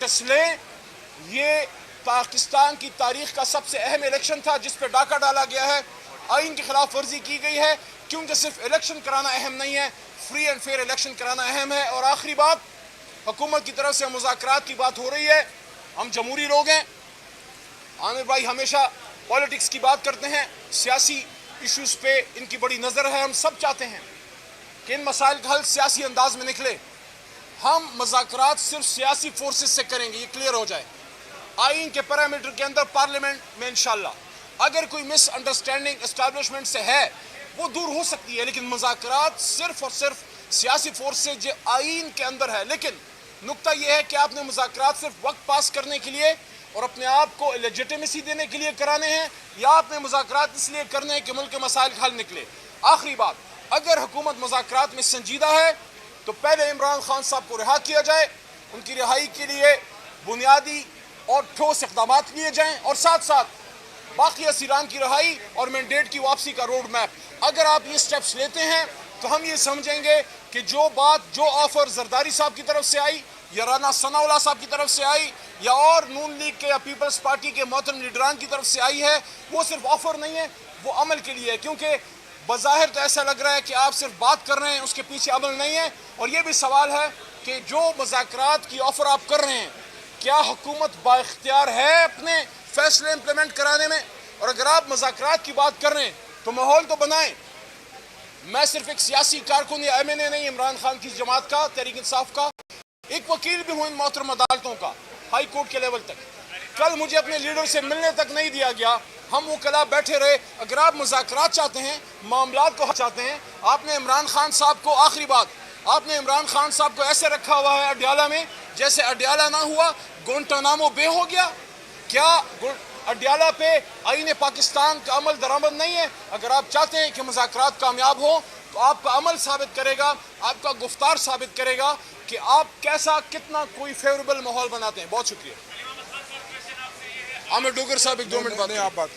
इसलिए ये पाकिस्तान की तारीख का सबसे अहम इलेक्शन था जिस पर डाका डाला गया है, आइन की खिलाफ वर्जी की गई है, क्योंकि सिर्फ इलेक्शन कराना अहम नहीं है, फ्री एंड फेयर इलेक्शन कराना अहम है। और आखिरी बात, हुकूमत की तरफ से मुज़ाकरात की बात हो रही है। हम जमहूरी लोग हैं, आमिर भाई हमेशा पॉलिटिक्स की बात करते हैं, सियासी इश्यूज़ पे इनकी बड़ी नज़र है। हम सब चाहते हैं कि इन मसाइल का हल सियासी अंदाज में निकले। हम मुज़ाकरात सिर्फ सियासी फोर्सेस से करेंगे, ये क्लियर हो जाए। आइन के पैरामीटर के अंदर पार्लियामेंट में इंशाल्लाह अगर कोई मिसअंडरस्टैंडिंग एस्टैब्लिशमेंट से है वो दूर हो सकती है, लेकिन मुज़ाकरात सिर्फ और सिर्फ सियासी फोर्स से जो आइन के अंदर है। लेकिन नुक्ता यह है कि आपने मुज़ाकरात सिर्फ वक्त पास करने के लिए और अपने आप को लेजिटिमेसी देने के लिए कराने हैं, या आपने मुज़ाकरात इसलिए करने हैं कि मुल्क के मसाइल का हल निकले। आखिरी बात, अगर हुकूमत मुज़ाकरात में संजीदा है तो पहले इमरान खान साहब को रिहा किया जाए, उनकी रिहाई के लिए बुनियादी और ठोस इक़दाम लिए जाएं, और साथ साथ बाकी असीरान की रिहाई और मैंडेट की वापसी का रोड मैप। अगर आप ये स्टेप्स लेते हैं तो हम ये समझेंगे कि जो ऑफर जरदारी साहब की तरफ से आई या राना सनाउल्लाह साहब की तरफ से आई या और नून लीग के या पीपल्स पार्टी के मोहतरम लीडरान की तरफ से आई है, वो सिर्फ ऑफर नहीं है, वो अमल के लिए है। क्योंकि बज़ाहिर तो ऐसा लग रहा है कि आप सिर्फ बात कर रहे हैं, उसके पीछे अमल नहीं है। और ये भी सवाल है कि जो मुज़ाकरात की ऑफर आप कर रहे हैं, क्या हुकूमत बाइख्तियार है अपने फैसले इम्प्लीमेंट कराने में? और अगर आप मुज़ाकरात की बात कर रहे हैं तो माहौल तो बनाएं। मैं सिर्फ एक सियासी कारकुन या MNA नहीं, इमरान खान की जमात का, तहरीक इंसाफ का एक वकील भी हूँ इन मोहतरम अदालतों का, हाई कोर्ट के लेवल तक। कल मुझे अपने लीडर से मिलने तक नहीं दिया गया, हम वकला बैठे रहे। अगर आप मुज़ाकरात चाहते हैं, मामलात को चाहते हैं, आपने इमरान खान साहब को, आखिरी बात, आपने इमरान खान साहब को ऐसे रखा हुआ है अडियाला में जैसे अडियाला ना हुआ गुंटानामो बे हो गया। क्या अडियाला पे आईन पाकिस्तान का अमल दरामद नहीं है? अगर आप चाहते हैं कि मुज़ाकरात कामयाब हो तो आपका अमल साबित करेगा, आपका गुफ्तार साबित करेगा कि आप कितना कोई फेवरेबल माहौल बनाते हैं। बहुत शुक्रिया। आमिर डोगर साहब, एक 2 मिनट बाद आप बात।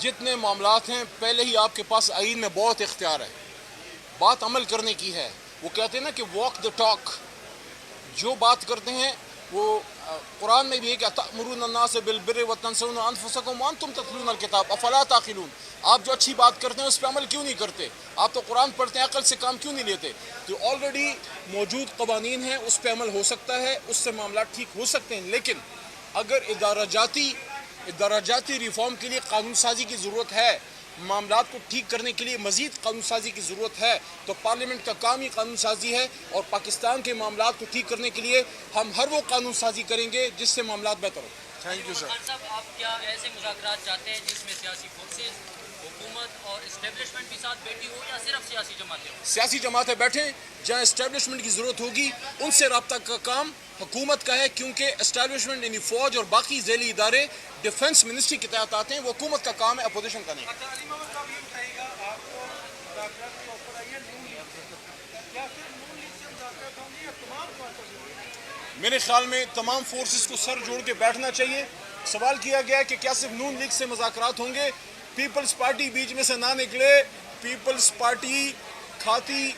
जितने मामलात हैं, पहले ही आपके पास आइन में बहुत इख्तियार है, बात अमल करने की है। वो कहते हैं ना कि वॉक द टॉक, जो बात करते हैं वो कुरान में भी है कि अतअमुरुन अन्नास बिलबिर्रि व तंसौना अनफुसकुम व अंतुम ततलूनल किताब अफला ताक़िलून। आप जो अच्छी बात करते हैं उस पर अमल क्यों नहीं करते? आप तो कुरान पढ़ते हैं, अकल से काम क्यों नहीं लेते? जो ऑलरेडी मौजूद कवानीन हैं उस पर अमल हो सकता है, उससे मामला ठीक हो सकते हैं। लेकिन अगर इदाराजाती रिफॉर्म के लिए कानून साजी की ज़रूरत है, मामलात को ठीक करने के लिए मज़ीद कानून साजी की ज़रूरत है, तो पार्लियामेंट का काम ही कानून साजी है। और पाकिस्तान के मामलात को ठीक करने के लिए हम हर वो कानून साजी करेंगे जिससे मामलात बेहतर हो। Thank you sir. आप क्या ऐसे मुज़ाकरात चाहते हैं जिसमें सियासी फोर्सेस, हुकूमत और इस्टेब्लिशमेंट भी साथ बैठी हो, या सिर्फ सियासी जमातें हो? सियासी जमातें बैठें, जहाँ इस्टेब्लिशमेंट की ज़रूरत होगी उनसे रब्ता का काम हुकूमत का है, क्योंकि इस्टेब्लिशमेंट यानी फ़ौज और बाकी ज़ैली इदारे डिफेंस मिनिस्ट्री के तहत आते हैं, वो हुकूमत का काम है, अपोजिशन का नहीं। मेरे ख्याल में तमाम फोर्सेस को सर जोड़ के बैठना चाहिए। सवाल किया गया है कि क्या सिर्फ नून लीग से मुज़ाकरात होंगे? पीपल्स पार्टी बीच में से ना निकले, पीपल्स पार्टी खाती